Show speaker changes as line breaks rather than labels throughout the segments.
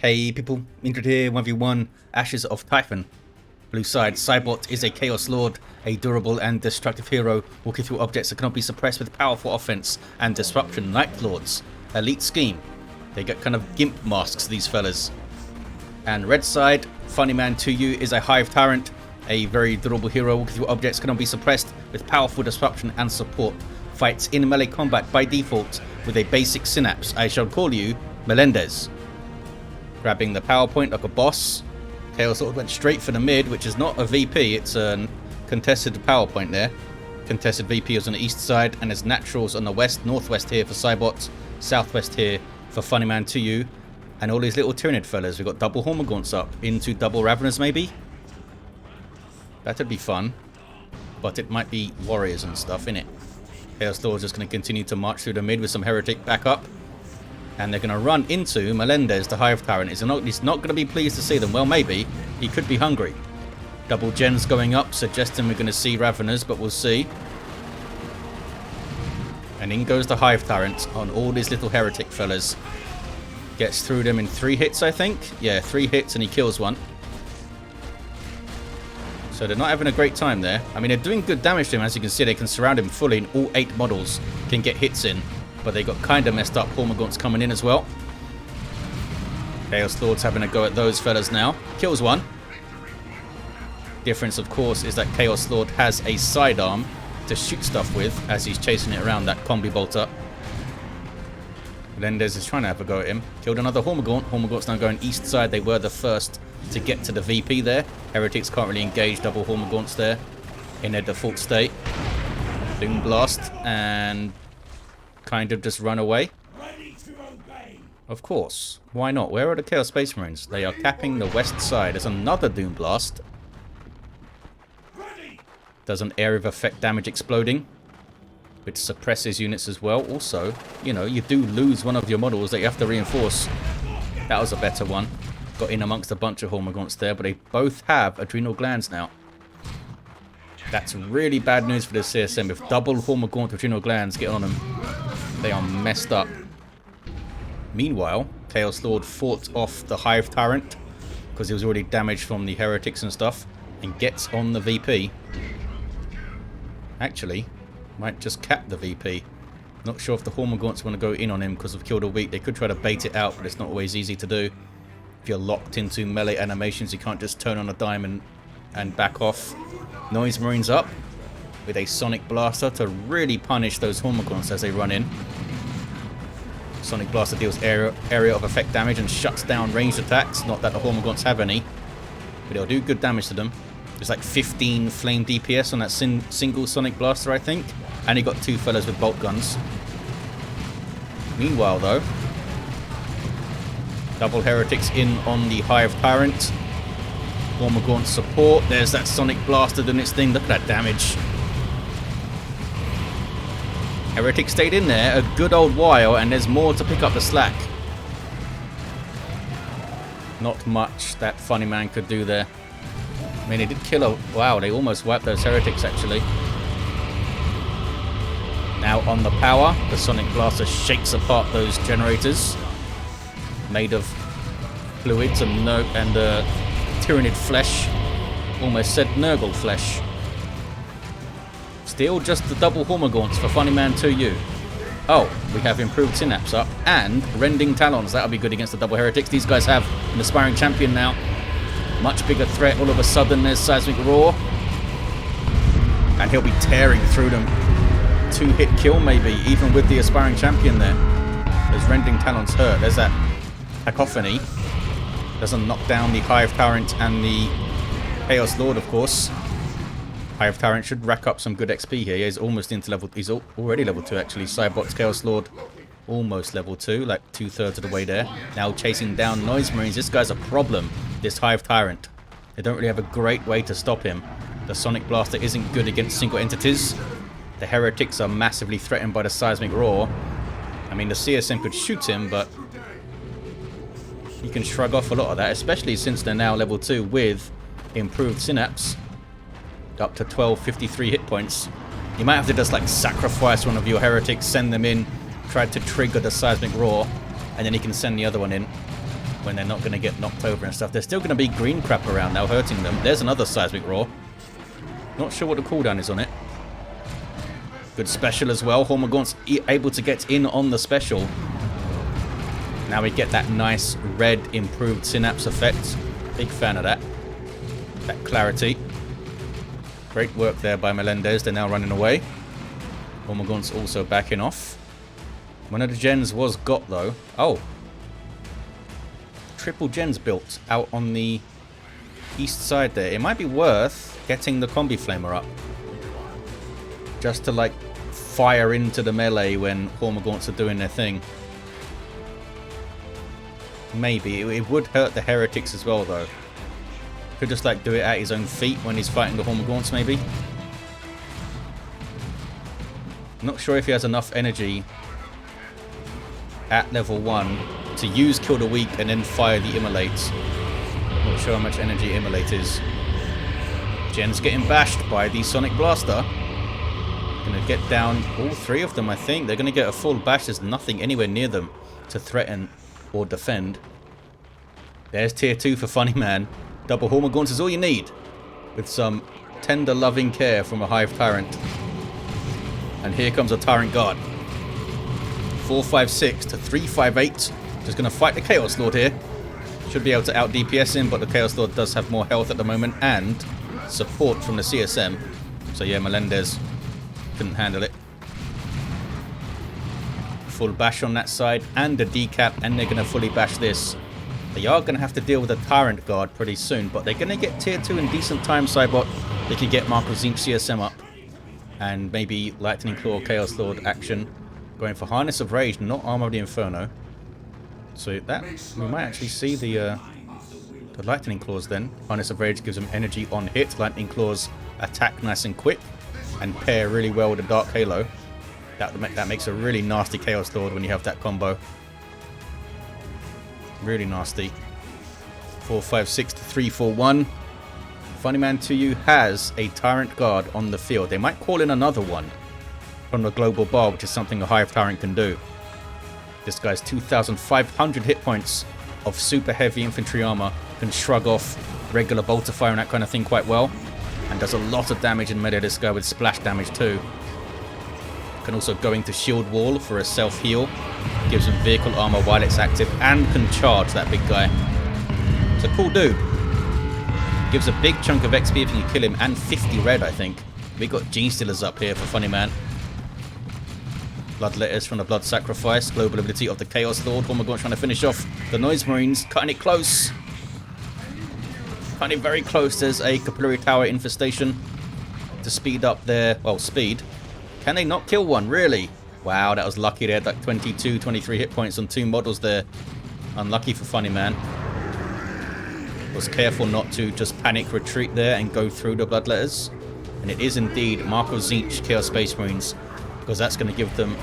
Hey people, Ingrid here, 1v1, Ashes of Typhon. Blue side, Saibot is a Chaos Lord, a durable and destructive hero, walking through objects that cannot be suppressed with powerful offense and disruption. Night Lords, elite scheme. They get kind of gimp masks, these fellas. And red side, funnyman2u is a Hive Tyrant, a very durable hero, walking through objects cannot be suppressed with powerful disruption and support. Fights in melee combat by default with a basic synapse. I shall call you Melendez. Grabbing the power point like a boss. Chaos Lord went straight for the mid, which is not a VP, it's a contested power point there. Contested VP is on the east side, and there's naturals on the west, northwest here for Saibot, southwest here for funnyman2u, and all these little Tyranid fellas. We've got double Hormagaunts up into double Raveners maybe. That'd be fun, but it might be warriors and stuff, innit? Chaos Lord's just going to continue to march through the mid with some heretic backup. And they're going to run into Melendez, the Hive Tyrant. He's not going to be pleased to see them. Well, maybe. He could be hungry. Double gens going up, suggesting we're going to see Raveners, but we'll see. And in goes the Hive Tyrant on all these little heretic fellas. Gets through them in 3 hits, I think. Yeah, 3 hits and he kills one. So they're not having a great time there. I mean, they're doing good damage to him. As you can see, they can surround him fully, and all 8 models can get hits in. But they got kind of messed up Hormagaunts coming in as well. Chaos Lord's having a go at those fellas now. Kills one. Difference, of course, is that Chaos Lord has a sidearm to shoot stuff with as he's chasing it around that combi bolter. Melendez is trying to have a go at him. Killed another Hormagaunt. Hormagaunts now going east side. They were the first to get to the VP there. Heretics can't really engage double Hormagaunts there in their default state. Doom Blast and kind of just run away. Of course. Why not? Where are the Chaos Space Marines? They are capping the west side. There's another Doom Blast. Does an area of effect damage exploding, which suppresses units as well. Also, you know, you do lose one of your models that you have to reinforce. That was a better one. Got in amongst a bunch of Hormagaunts there, but they both have adrenal glands now. That's really bad news for the CSM. If double Hormagaunt adrenal glands get on them, they are messed up. Meanwhile, Chaos Lord fought off the Hive Tyrant because he was already damaged from the heretics and stuff, and gets on the VP. Actually, might just cap the VP. Not sure if the Hormagaunts want to go in on him because of Kill the Weak. They could try to bait it out, but it's not always easy to do. If you're locked into melee animations, you can't just turn on a dime and back off. Noise Marines up with a Sonic Blaster to really punish those Hormagaunts as they run in. Sonic Blaster deals area of effect damage and shuts down ranged attacks. Not that the Hormagaunts have any, but it'll do good damage to them. There's like 15 flame DPS on that single Sonic Blaster, I think. And he got 2 fellas with bolt guns. Meanwhile, though, double heretics in on the Hive Tyrant. Hormagaunt support. There's that Sonic Blaster doing its thing. Look at that damage. Heretic stayed in there a good old while, and there's more to pick up the slack. Not much that funny man could do there. I mean, he did kill a... Wow, they almost wiped those heretics, actually. Now on the power, the Sonic Blaster shakes apart those generators. Made of fluids and Tyranid flesh. Almost said Nurgle flesh. Still just the double Hormagaunts for funnyman2u. Oh, we have improved Synapse up and Rending Talons. That'll be good against the double heretics. These guys have an aspiring champion now. Much bigger threat all of a sudden. There's Seismic Roar. And he'll be tearing through them. 2-hit kill maybe, even with the aspiring champion there. Those Rending Talons hurt. There's that Cacophony. Doesn't knock down the Hive Tyrant and the Chaos Lord, of course. Hive Tyrant should rack up some good XP here. He's almost into level... He's already level 2, actually. Saibot's Chaos Lord, almost level 2, like 2/3 of the way there. Now chasing down Noise Marines. This guy's a problem, this Hive Tyrant. They don't really have a great way to stop him. The Sonic Blaster isn't good against single entities. The heretics are massively threatened by the Seismic Roar. I mean, the CSM could shoot him, but you can shrug off a lot of that, especially since they're now level 2 with improved Synapse. Up to 1253 hit points. You might have to just like sacrifice one of your heretics, send them in, try to trigger the Seismic Roar, and then he can send the other one in. when they're not going to get knocked over and stuff. There's still going to be green crap around now hurting them. There's another seismic roar. Not sure what the cooldown is on it. Good special as well. Hormagaunts able to get in on the special. Now we get that nice red improved synapse effect. Big fan of that. That clarity. Great work there by Melendez. They're now running away. Hormagaunts also backing off. One of the gens was got though. Oh. Triple gens built out on the east side there. It might be worth getting the combi flamer up. Just to like fire into the melee when Hormagaunts are doing their thing. Maybe. It would hurt the heretics as well though. Could just like do it at his own feet when he's fighting the Hormagaunts maybe. Not sure if he has enough energy at level 1 to use Kill the Weak and then fire the Immolates. Not sure how much energy Immolate is. Jen's getting bashed by the Sonic Blaster. Gonna get down all 3 of them, I think. They're gonna get a full bash. There's nothing anywhere near them to threaten or defend. There's tier 2 for Funnyman. Double Hormagaunts is all you need. With some tender loving care from a Hive Tyrant. And here comes a Tyrant Guard. 456 to 358. Just going to fight the Chaos Lord here. Should be able to out DPS him, but the Chaos Lord does have more health at the moment and support from the CSM. So yeah, Melendez couldn't handle it. Full bash on that side and a decap, and they're going to fully bash this. They are going to have to deal with a Tyrant Guard pretty soon, but they're going to get tier 2 in decent time, Saibot. They can get Marco Zinch CSM up. And maybe Lightning Claw Chaos Lord action. Going for Harness of Rage, not Armor of the Inferno. So that we might actually see the Lightning Claws then. Harness of Rage gives them energy on hit. Lightning Claws attack nice and quick and pair really well with the Dark Halo. That makes a really nasty Chaos Lord when you have that combo. Really nasty. 456 to 341. funnyman2u has a Tyrant Guard on the field. They might call in another one from the Global Bar, which is something a Hive Tyrant can do. This guy's 2,500 hit points of super heavy infantry armor, can shrug off regular bolter fire and that kind of thing quite well, and does a lot of damage in melee. This guy with splash damage too. Can also go into shield wall for a self-heal, gives him vehicle armor while it's active, and can charge that big guy. It's a cool dude. Gives a big chunk of XP if you can kill him, and 50 red, I think. We got Gene Stealers up here for Funnyman. Bloodletters from the Blood Sacrifice. Global ability of the Chaos Lord. Hormagaunts trying to finish off the Noise Marines. Cutting it close. Cutting it very close. There's a Capillary Tower infestation to speed up their... well, speed. Can they not kill one? Really? Wow, that was lucky. They had like 22, 23 hit points on 2 models there. Unlucky for Funnyman. Was careful not to just panic retreat there and go through the Bloodletters. And it is indeed Marco Zinch Chaos Space Marines, because that's going to give them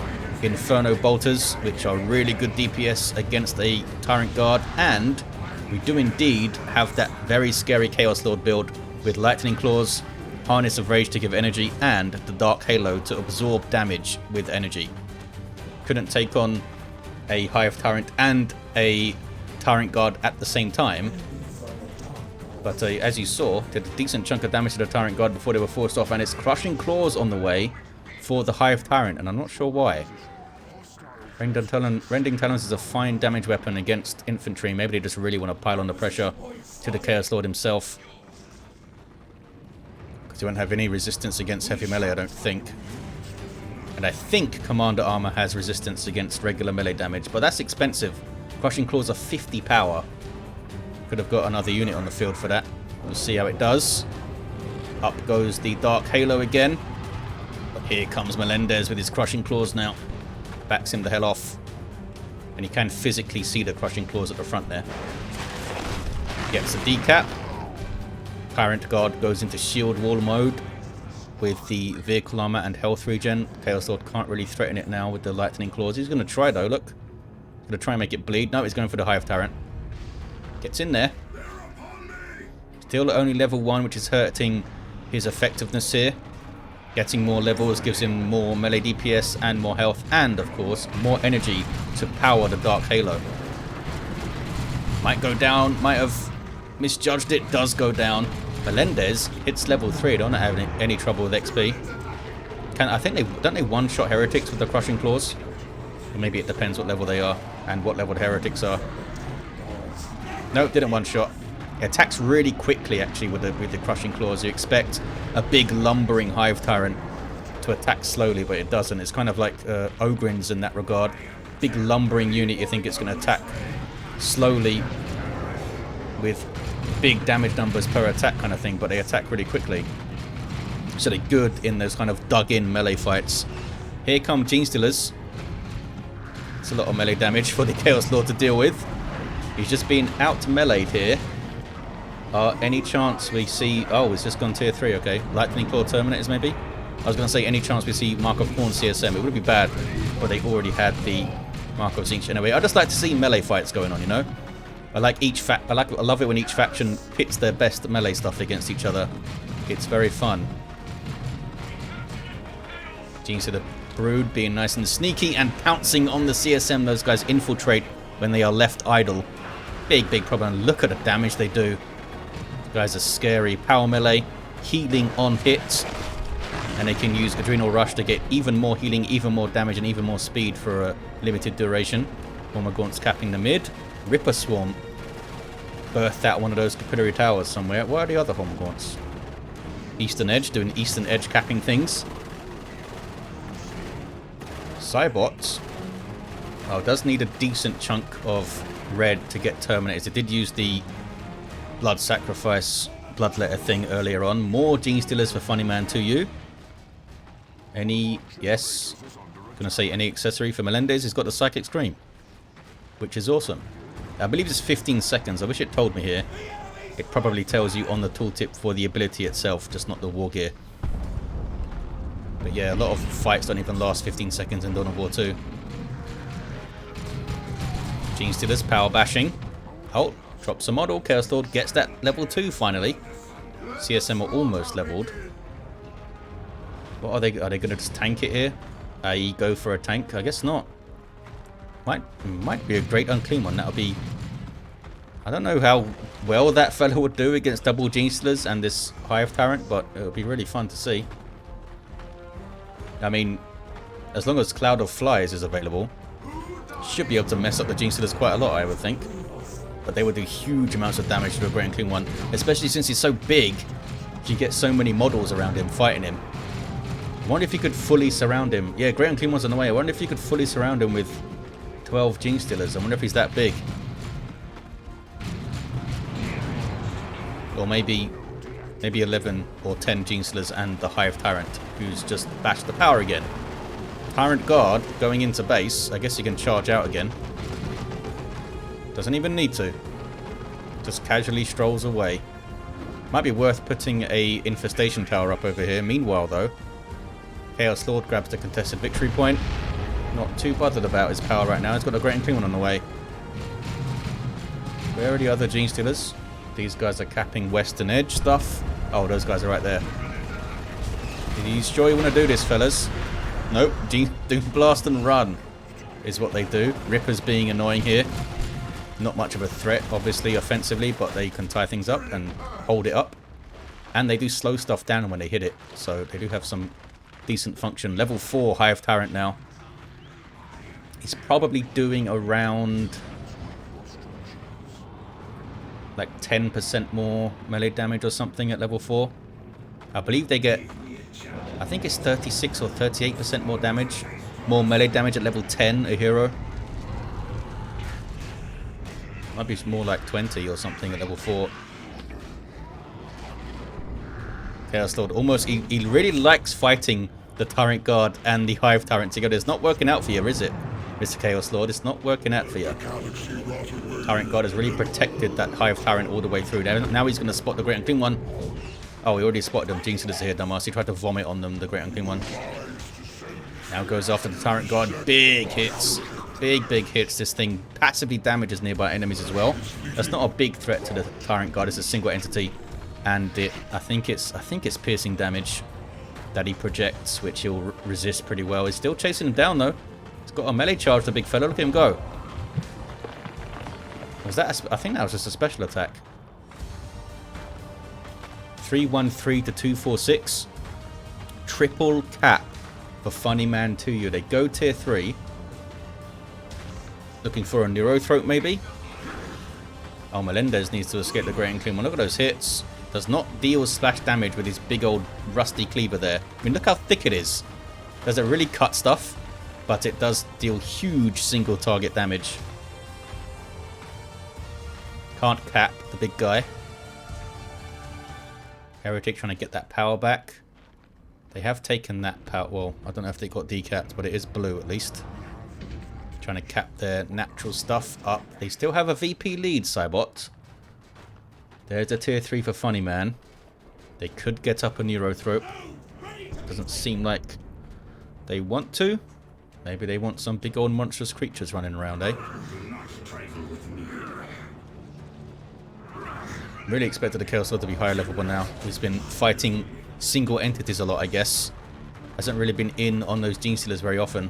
Inferno Bolters, which are really good DPS against a Tyrant Guard. And we do indeed have that very scary Chaos Lord build with Lightning Claws, Harness of Rage to give energy, and the Dark Halo to absorb damage with energy. Couldn't take on a Hive Tyrant and a Tyrant Guard at the same time. But as you saw, did a decent chunk of damage to the Tyrant Guard before they were forced off, and it's Crushing Claws on the way for the Hive Tyrant, and I'm not sure why. Rending Talons is a fine damage weapon against infantry. Maybe they just really want to pile on the pressure to the Chaos Lord himself. Because he won't have any resistance against heavy melee, I don't think. And I think Commander Armor has resistance against regular melee damage, but that's expensive. Crushing Claws are 50 power. Could have got another unit on the field for that. We'll see how it does. Up goes the Dark Halo again. But here comes Melendez with his Crushing Claws now. Backs him the hell off. And you can physically see the Crushing Claws at the front there. Gets a decap. Tyrant Guard goes into shield wall mode with the vehicle armor and health regen. Chaos Lord can't really threaten it now with the Lightning Claws. He's going to try though, look. He's going to try and make it bleed. No, he's going for the Hive Tyrant. Gets in there. Still only level 1, which is hurting his effectiveness here. Getting more levels gives him more melee DPS and more health, and of course more energy to power the Dark Halo. Might go down, might have misjudged it, does go down. Melendez hits level 3, don't have any trouble with XP. I think don't they one-shot heretics with the crushing claws? Or maybe it depends what level they are and what level the heretics are. Nope, didn't one-shot. It attacks really quickly actually with the crushing claws. You expect a big lumbering Hive Tyrant to attack slowly, but it doesn't. It's kind of like Ogryns in that regard. Big lumbering unit, you think it's going to attack slowly with big damage numbers per attack kind of thing, but they attack really quickly. So they're good in those kind of dug-in melee fights. Here come Gene Stealers. It's a lot of melee damage for the Chaos Lord to deal with. He's just been out-meleeed here. Any chance we see... Oh, it's just gone tier 3, okay. Lightning Claw Terminators, maybe? I was going to say, any chance we see Mark of Khorne CSM. It would be bad, but they already had the Mark of Tzeentch anyway. I just like to see melee fights going on, you know? I like I love it when each faction pits their best melee stuff against each other. It's very fun. Genes to the Brood being nice and sneaky and pouncing on the CSM. Those guys infiltrate when they are left idle. Big problem. Look at the damage they do. These guys are scary. Power melee, healing on hits, and they can use Adrenal Rush to get even more healing, even more damage, and even more speed for a limited duration. Hormagaunts capping the mid. Ripper Swarm birthed out one of those capillary towers somewhere. Where are the other Hormagaunts? Eastern Edge doing Eastern Edge capping things. Saibot does need a decent chunk of red to get terminated. It did use the blood sacrifice bloodletter thing earlier on. More Gene Stealers for funnyman2u. Any... Yes. Gonna say any accessory for Melendez. He's got the Psychic Scream, which is awesome. I believe it's 15 seconds. I wish it told me here. It probably tells you on the tooltip for the ability itself, just not the war gear. But yeah, a lot of fights don't even last 15 seconds in Dawn of War 2. Gene Stealers power bashing. Oh, drops a model. Chaos Lord gets that level 2 finally. CSM are almost leveled. What are they? Are they going to just tank it here? I.e. go for a tank? I guess not. Might be a great unclean one. That'll be... I don't know how well that fellow would do against double Gene Stealers and this Hive Tyrant, but it'll be really fun to see. I mean, as long as Cloud of Flies is available, should be able to mess up the Gene Stealers quite a lot, I would think. But they would do huge amounts of damage to a Great Unclean One, especially since he's so big. You get so many models around him fighting him. I wonder if you could fully surround him. Yeah, Great Unclean One's on the way. I wonder if you could fully surround him with 12 Gene Stealers. I wonder if he's that big. Or maybe 11 or 10 Gene Stealers and the Hive Tyrant, who's just bashed the power again. Tyrant Guard going into base. I guess he can charge out again. Doesn't even need to. Just casually strolls away. Might be worth putting a infestation tower up over here. Meanwhile, though, Chaos Lord grabs the contested victory point. Not too bothered about his power right now. He's got a Great Unclean One on the way. Where are the other Gene Stealers? These guys are capping Western Edge stuff. Oh, those guys are right there. Are you sure you want to do this, fellas? Nope. Doom Blast and run is what they do. Ripper's being annoying here. Not much of a threat, obviously, offensively, but they can tie things up and hold it up. And they do slow stuff down when they hit it, so they do have some decent function. Level 4 Hive Tyrant now. He's probably doing around like 10% more melee damage or something at level 4. I believe they get, I think it's 36 or 38% more damage. More melee damage at level 10, a hero. Might be more like 20 or something at level 4. Chaos Lord almost, he really likes fighting the Tyrant Guard and the Hive Tyrant together. It's not working out for you, is it, Mr. Chaos Lord? It's not working out for you. Tyrant Guard has really protected that Hive Tyrant all the way through. Now he's going to spot the Great Unclean One. Oh, he already spotted them. Gene Stealers here, dumbass. He tried to vomit on them, the Great Unclean One. Now goes after the Tyrant Guard. Big hits. Big hits. This thing passively damages nearby enemies as well. That's not a big threat to the Tyrant Guard. It's a single entity. And I think it's piercing damage that he projects, which he'll resist pretty well. He's still chasing him down, though. He's got a melee charge, the big fella. Look at him go. Was that I think that was just a special attack. 313 to 246. Triple cap for funnyman2u. They go tier 3. Looking for a Neurothroat maybe. Oh, Melendez needs to escape the Great Unclean One. Look at those hits. Does not deal splash damage with his big old rusty cleaver there. I mean, look how thick it is. Does it really cut stuff? But it does deal huge single target damage. Can't cap the big guy. Heretic trying to get that power back. They have taken that power. Well, I don't know if they got decapped, but it is blue at least. Trying to cap their natural stuff up. They still have a VP lead, Saibot. There's a tier 3 for Funnyman. They could get up a Neurothroat. Doesn't seem like they want to. Maybe they want some big old monstrous creatures running around, eh? Really expected the Chaos Lord to be higher level by now. He's been fighting single entities a lot, I guess. Hasn't really been in on those Gene Stealers very often.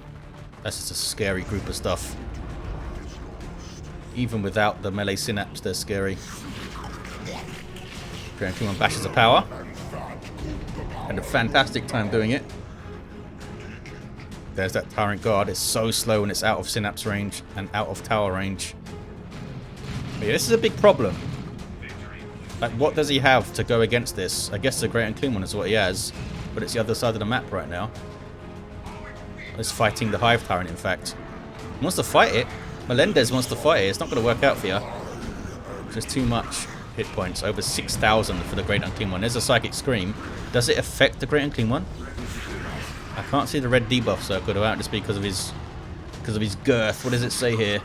That's just a scary group of stuff. Even without the melee synapse, they're scary. Grand King bashes a power. Had a fantastic time doing it. There's that Tyrant Guard. It's so slow when it's out of synapse range and out of tower range. But yeah, this is a big problem. Like, what does he have to go against this? I guess the Great Unclean One is what he has, but it's the other side of the map right now. He's fighting the Hive Tyrant, in fact. He wants to fight it. Melendez wants to fight it. It's not going to work out for you. Just too much hit points. Over 6,000 for the Great Unclean One. There's a Psychic Scream. Does it affect the Great Unclean One? I can't see the red debuff circle out just because of his girth. What does it say here?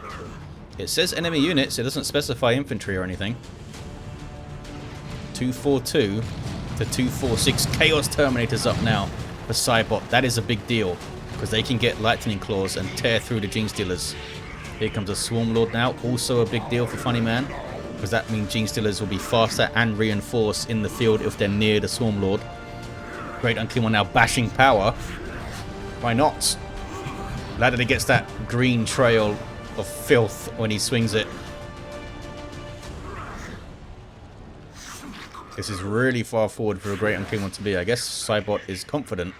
It says enemy units. It doesn't specify infantry or anything. 242 to 246. Chaos Terminator's up now for Saibot. That is a big deal because they can get Lightning Claws and tear through the Gene Stealers. Here comes a Swarm Lord now. Also a big deal for Funnyman because that means Gene Stealers will be faster and reinforced in the field if they're near the Swarm Lord. Great Unclean One now bashing power. Why not? Glad that he gets that green trail of filth when he swings it. This is really far forward for a Great Unclean One to be. I guess Saibot is confident.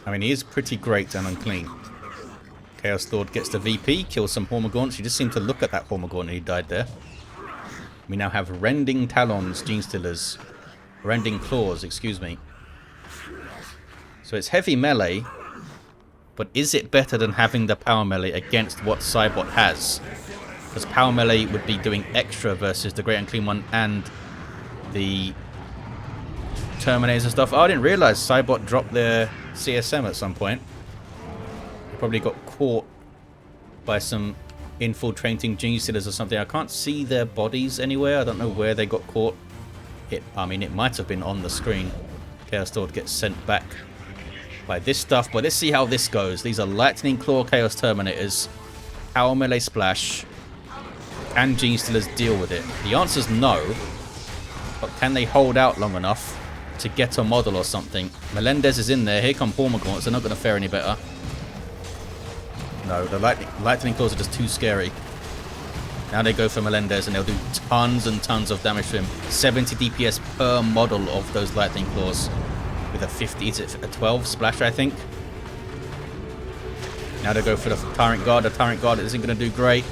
I mean, he is pretty great and unclean. Chaos Lord gets the VP, kills some Hormagaunts. You just seem to look at that Hormagaunt and he died there. We now have Rending Talons, Gene Stealers. Rending Claws, excuse me. So it's heavy melee, but is it better than having the power melee against what Saibot has? Because power melee would be doing extra versus the Great Unclean One and the Terminators and stuff. Oh, I didn't realize Saibot dropped their CSM at some point. They probably got caught by some infiltrating Gene Stealers or something. I can't see their bodies anywhere. I don't know where they got caught. I mean, it might have been on the screen. Chaos Lord gets sent back by this stuff. But let's see how this goes. These are Lightning Claw Chaos Terminators. Power melee splash. Can Gene Stealers deal with it? The answer's no. But can they hold out long enough to get a model or something? Melendez is in there. Here come Hormagaunts. They're not going to fare any better. No, the Lightning Claws are just too scary. Now they go for Melendez and they'll do tons and tons of damage to him. 70 DPS per model of those Lightning Claws. With a 50, is it a 12 splash, I think? Now they go for the Tyrant Guard. The Tyrant Guard isn't going to do great.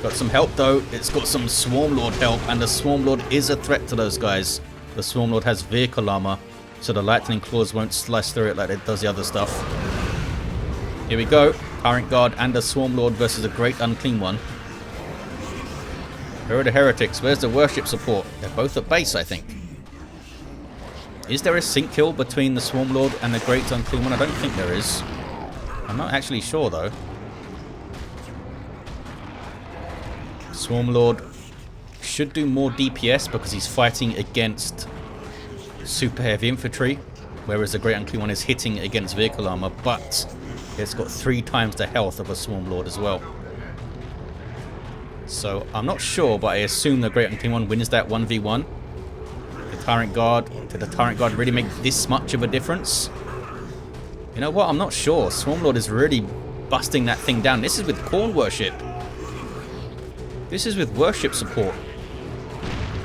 Got some help though. It's got some Swarm Lord help, and the Swarm Lord is a threat to those guys. The Swarm Lord has vehicle armor, so the Lightning Claws won't slice through it like it does the other stuff. Here we go. Tyrant Guard and a Swarm Lord versus a Great Unclean One. Where are the heretics? Where's the worship support? They're both at base, I think. Is there a sync kill between the Swarm Lord and the Great Unclean One? I don't think there is. I'm not actually sure though. Swarm Lord should do more DPS because he's fighting against super heavy infantry, whereas the Great Unclean One is hitting against vehicle armor, but it's got 3 times the health of a Swarm Lord as well. So I'm not sure, but I assume the Great Unclean One wins that 1v1. The Tyrant Guard, did the Tyrant Guard really make this much of a difference? You know what, I'm not sure. Swarm Lord is really busting that thing down. This is with Corn Worship. This is with Worship support.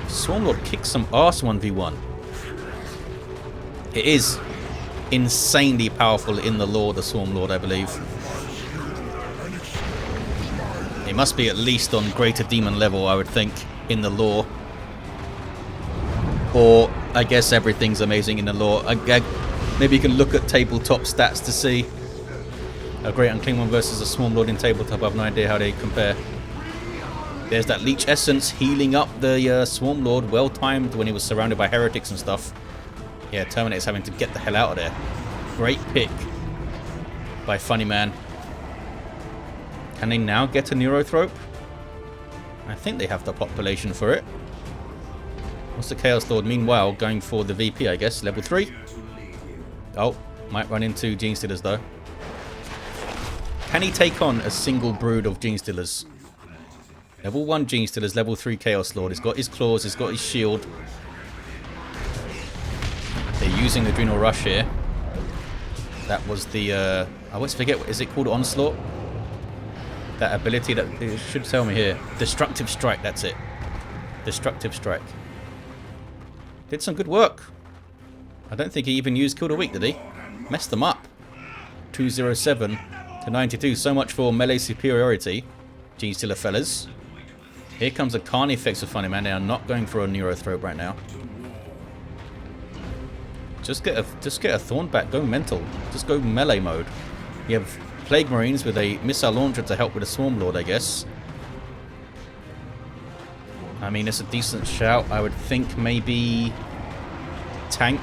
Swarmlord kicks some arse 1v1. It is insanely powerful in the lore, the Swarmlord, I believe. It must be at least on Greater Demon level, I would think, in the lore. Or, I guess everything's amazing in the lore. Maybe you can look at tabletop stats to see. A Great Unclean One versus a Swarmlord in tabletop. I have no idea how they compare. There's that Leech Essence healing up the Swarmlord, well timed when he was surrounded by heretics and stuff. Yeah, Terminator's having to get the hell out of there. Great pick by Funnyman. Can they now get a Neurothrope? I think they have the population for it. What's the Chaos Lord? Meanwhile, going for the VP, I guess. Level 3. Oh, might run into Gene Stealers, though. Can he take on a single brood of Gene Stealers? Level 1 Gene Stealers, level 3 Chaos Lord. He's got his claws, he's got his shield. They're using the Adrenal Rush here. That was the... I always forget, is it called Onslaught? That ability that... It should tell me here. Destructive Strike, that's it. Destructive Strike. Did some good work. I don't think he even used Kill the Weak, did he? Messed them up. 207 to 92. So much for melee superiority. Gene Stealer fellas. Here comes a Carnifex of Funnyman. They are not going for a Neurothrope right now. Just get a Thornback. Go mental. Just go melee mode. You have Plague Marines with a missile launcher to help with a Swarmlord, I guess. I mean, it's a decent shout. I would think maybe tank.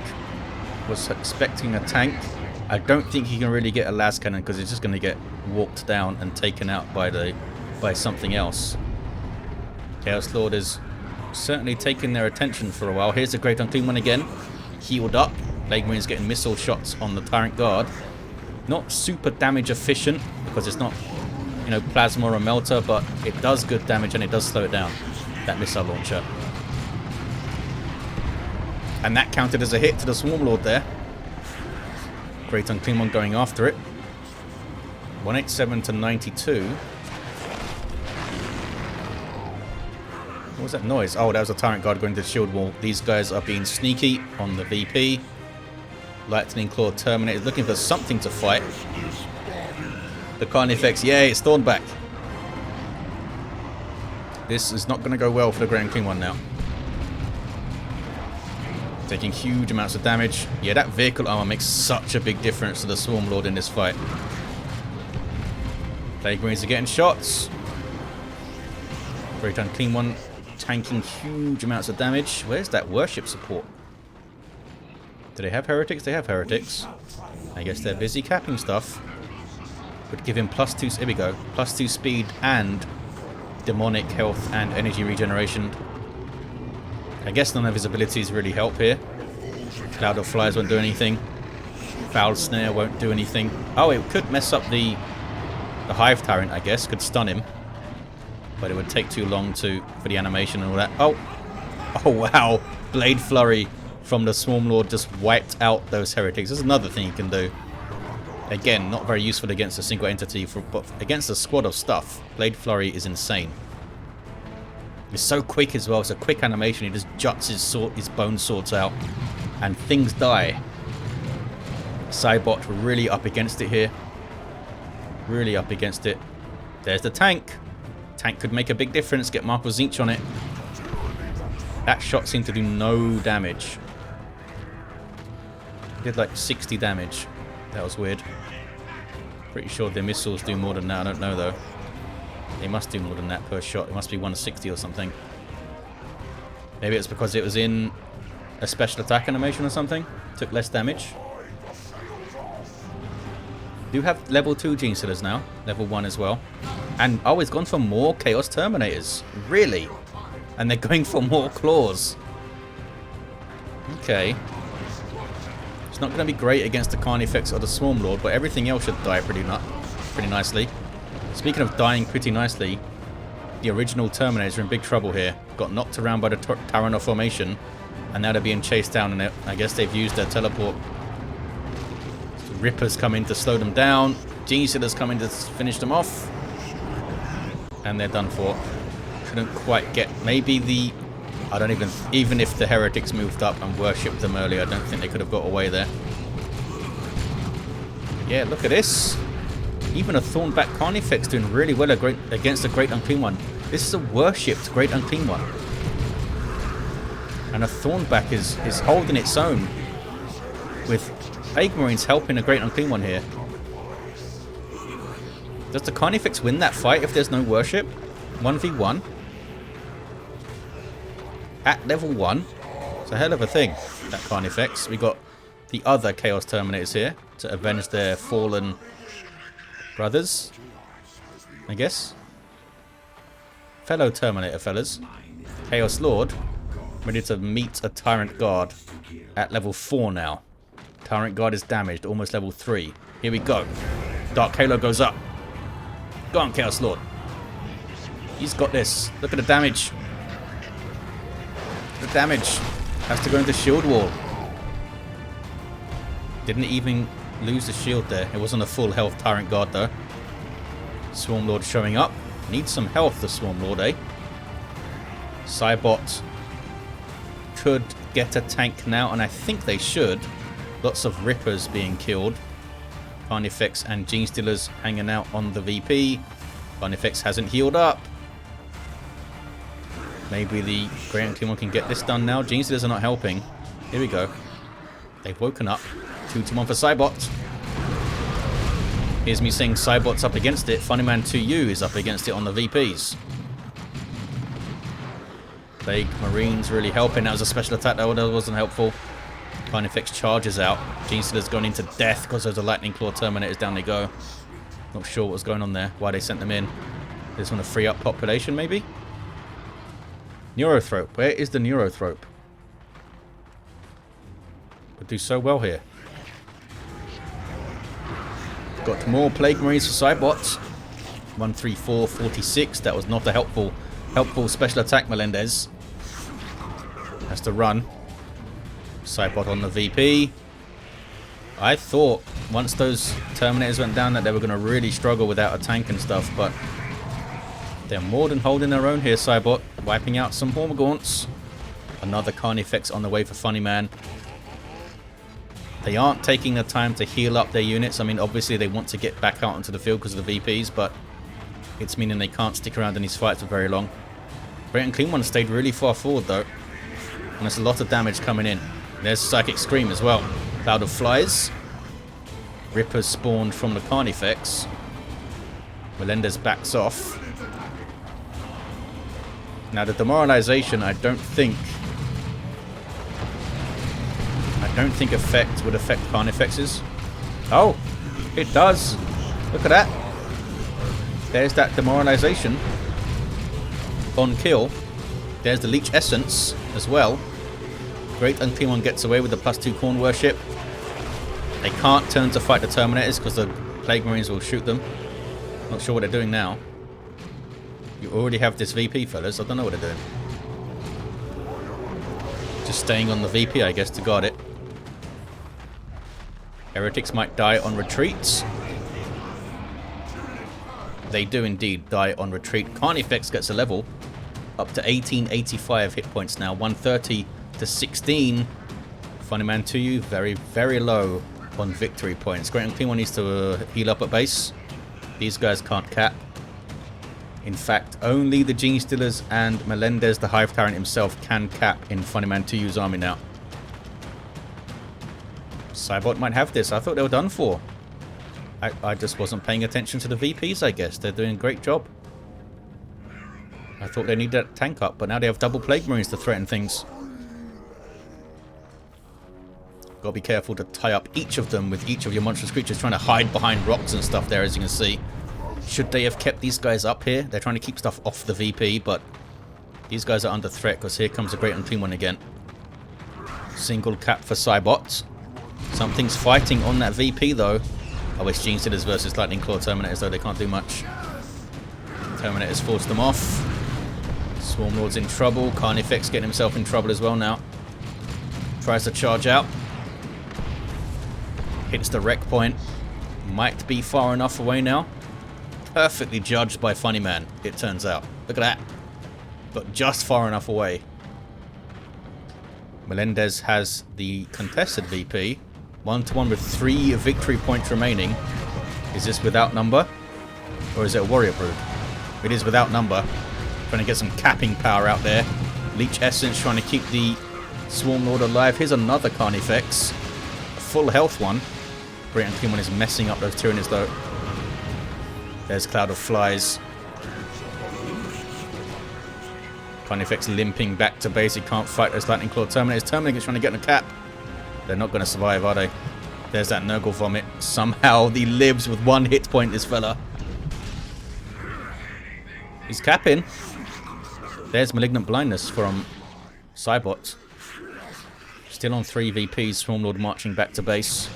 Was expecting a tank. I don't think he can really get a las cannon because he's just going to get walked down and taken out by something else. Chaos Lord is certainly taking their attention for a while. Here's the Great Unclean One again. Healed up. Plague Marine's getting missile shots on the Tyrant Guard. Not super damage efficient because it's not, you know, plasma or melter, but it does good damage and it does slow it down. That missile launcher. And that counted as a hit to the Swarmlord there. Great Unclean One going after it. 187 to 92. What was that noise? Oh, that was a Tyrant Guard going to the shield wall. These guys are being sneaky on the VP. Lightning Claw Terminator is looking for something to fight. The Carnifex, yay, it's Thornback. This is not going to go well for the Great Unclean One now. Taking huge amounts of damage. Yeah, that vehicle armor makes such a big difference to the Swarmlord in this fight. Plague Marines are getting shots. Great Unclean One tanking huge amounts of damage. Where's that worship support? Do they have heretics? They have heretics. I guess they're busy capping stuff. Would give him +2, here we go, +2 speed and demonic health and energy regeneration. I guess none of his abilities really help here. Cloud of Flies won't do anything. Foul Snare won't do anything. Oh, it could mess up the Hive Tyrant, I guess. Could stun him. But it would take too long for the animation and all that. Oh! Oh, wow! Blade Flurry from the Swarmlord just wiped out those heretics. There's another thing you can do. Again, not very useful against a single entity, but against a squad of stuff, Blade Flurry is insane. It's so quick as well. It's a quick animation. He just juts his bone swords out, and things die. Saibot really up against it here. Really up against it. There's the tank. Tank could make a big difference. Get Marco Zinch on it. That shot seemed to do no damage. Did like 60 damage. That was weird. Pretty sure their missiles do more than that. I don't know though. They must do more than that per shot. It must be 160 or something. Maybe it's because it was in a special attack animation or something. Took less damage. Do have level 2 Gene Stealers now. Level 1 as well. And oh, it's gone for more Chaos Terminators. Really? And they're going for more claws. Okay. It's not going to be great against the Carnifex or the Swarmlord, but everything else should die pretty nicely. Speaking of dying pretty nicely, the original Terminators are in big trouble here. Got knocked around by the Tyranids formation, and now they're being chased down, and I guess they've used their teleport. The Rippers come in to slow them down. Gene Stealer's coming to finish them off. And they're done for. Couldn't quite get... Maybe the... I don't even if the heretics moved up and worshipped them earlier, I don't think they could have got away there. Yeah, look at this. Even a Thornback Carnifex doing really well against a Great Unclean One. This is a worshipped Great Unclean One. And a Thornback is holding its own with Plague Marines helping a Great Unclean One here. Does the Carnifex win that fight if there's no worship? 1v1. At level 1. It's a hell of a thing, that Carnifex. We got the other Chaos Terminators here to avenge their fallen brothers, I guess. Fellow Terminator fellas. Chaos Lord, ready to meet a Tyrant Guard at level 4 now. Tyrant Guard is damaged, almost level 3. Here we go. Dark Halo goes up. Go on, Chaos Lord. He's got this. Look at the damage. The damage has to go into shield wall. Didn't even lose the shield there. It wasn't a full health Tyrant Guard though. Swarm Lord showing up. Needs some health, the Swarm Lord, eh? Saibot could get a tank now, and I think they should. Lots of Rippers being killed. Carnifex and Gene Stealers hanging out on the VP. Carnifex hasn't healed up. Maybe the Great Unclean One can get this done now. Gene Stealers are not helping. Here we go. They've woken up. 2-1 for Saibot. Here's me saying Saibot's up against it. funnyman2u is up against it on the VPs. Plague Marines really helping. That was a special attack that wasn't helpful. Carnifex charges out. Gene Stealer's gone into death because there's a Lightning Claw Terminators. Down they go. Not sure what was going on there. Why they sent them in. They just want to free up population, maybe? Neurothrope. Where is the Neurothrope? Would do so well here. Got more Plague Marines for Saibot. 134, 46. That was not a helpful special attack, Melendez. Has to run. Saibot on the VP. I thought once those Terminators went down that they were going to really struggle without a tank and stuff, but they're more than holding their own here, Saibot. Wiping out some Hormagaunts. Another Carnifex on the way for Funnyman. They aren't taking the time to heal up their units. I mean, obviously they want to get back out onto the field because of the VPs, but it's meaning they can't stick around in these fights for very long. Great Unclean One stayed really far forward, though. And there's a lot of damage coming in. There's Psychic Scream as well. Cloud of Flies. Rippers spawned from the Carnifex. Melendez backs off. Now, the Demoralization, I don't think would affect Carnifexes. Oh, it does. Look at that. There's that Demoralization on kill. There's the Leech Essence as well. Great Unclean One gets away with the +2 Corn Worship. They can't turn to fight the Terminators because the Plague Marines will shoot them. Not sure what they're doing now. You already have this VP, fellas. I don't know what they're doing. Just staying on the VP, I guess, to guard it. Heretics might die on retreats. They do indeed die on retreat. Carnifex gets a level up to 1885 hit points now. 130 to 16. funnyman2u very, very low on victory points. Great Unclean One needs to heal up at base. These guys can't cap. In fact, only the Gene Stealers and Melendez, the Hive Tyrant himself, can cap in funnyman2u's army now. Saibot might have this. I thought they were done for. I just wasn't paying attention to the VPs, I guess. They're doing a great job. I thought they needed that tank up, but now they have double Plague Marines to threaten things. Gotta be careful to tie up each of them with each of your monstrous creatures trying to hide behind rocks and stuff there, as you can see. Should they have kept these guys up here? They're trying to keep stuff off the VP, but these guys are under threat because here comes a Great Unclean One again. Single cap for Saibot. Something's fighting on that VP, though. Oh, it's Gene Stealers versus Lightning Claw Terminators, though they can't do much. Terminators force them off. Swarm Lord's in trouble. Carnifex getting himself in trouble as well now. Tries to charge out. Hits the wreck point. might be far enough away now. Perfectly judged by Funnyman, it turns out. Look at that. But just far enough away. Melendez has the contested VP. 1-to-1 with 3 victory points remaining. Is this without number? Or is it a warrior brood? It is without number. Trying to get some capping power out there. Leech Essence trying to keep the Swarm Lord alive. Here's another Carnifex. A full health one. Great and Clean One is messing up those Tyranids though. There's Cloud of Flies. Carnifex limping back to base. He can't fight those Lightning Claw Terminators. Terminators trying to get in a cap. They're not going to survive, are they? There's that Nurgle Vomit. Somehow he lives with 1 hit point, this fella. He's capping. There's Malignant Blindness from Saibot. Still on 3 VPs. Swarmlord marching back to base.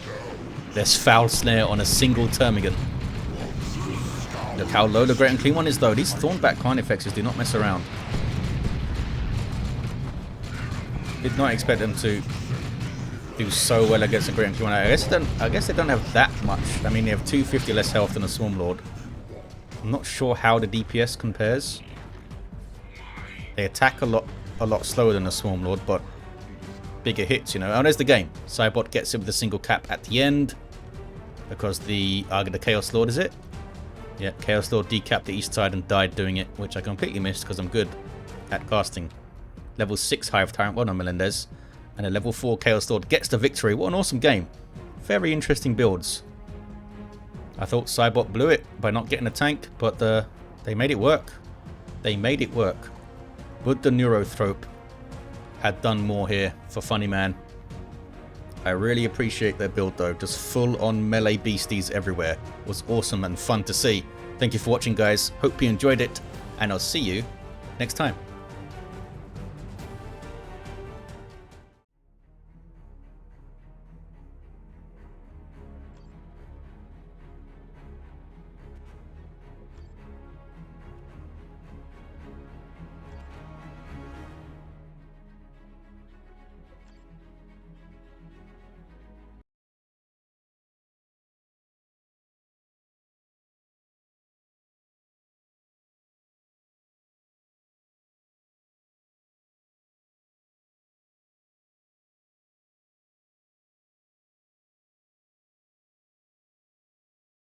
There's Foul Snare on a single Termigan. Look how low the Great and Clean One is, though. These Thornback Carnifexes do not mess around. Did not expect them to do so well against the Great and Clean One. I guess they don't have that much. I mean, they have 250 less health than a Swarmlord. I'm not sure how the DPS compares. They attack a lot slower than a Swarmlord, but bigger hits, you know. Oh, there's the game. Saibot gets it with a single cap at the end. Because the Chaos Lord, is it? Yeah, Chaos Lord decapped the east side and died doing it, which I completely missed because I'm good at casting. Level 6 Hive Tyrant, well done Melendez. And a level 4 Chaos Lord gets the victory. What an awesome game. Very interesting builds. I thought Saibot blew it by not getting a tank, but they made it work. They made it work. But the Neurothrope had done more here for Funnyman. I really appreciate their build though. Just full on melee beasties everywhere. It was awesome and fun to see. Thank you for watching, guys. Hope you enjoyed it, and I'll see you next time.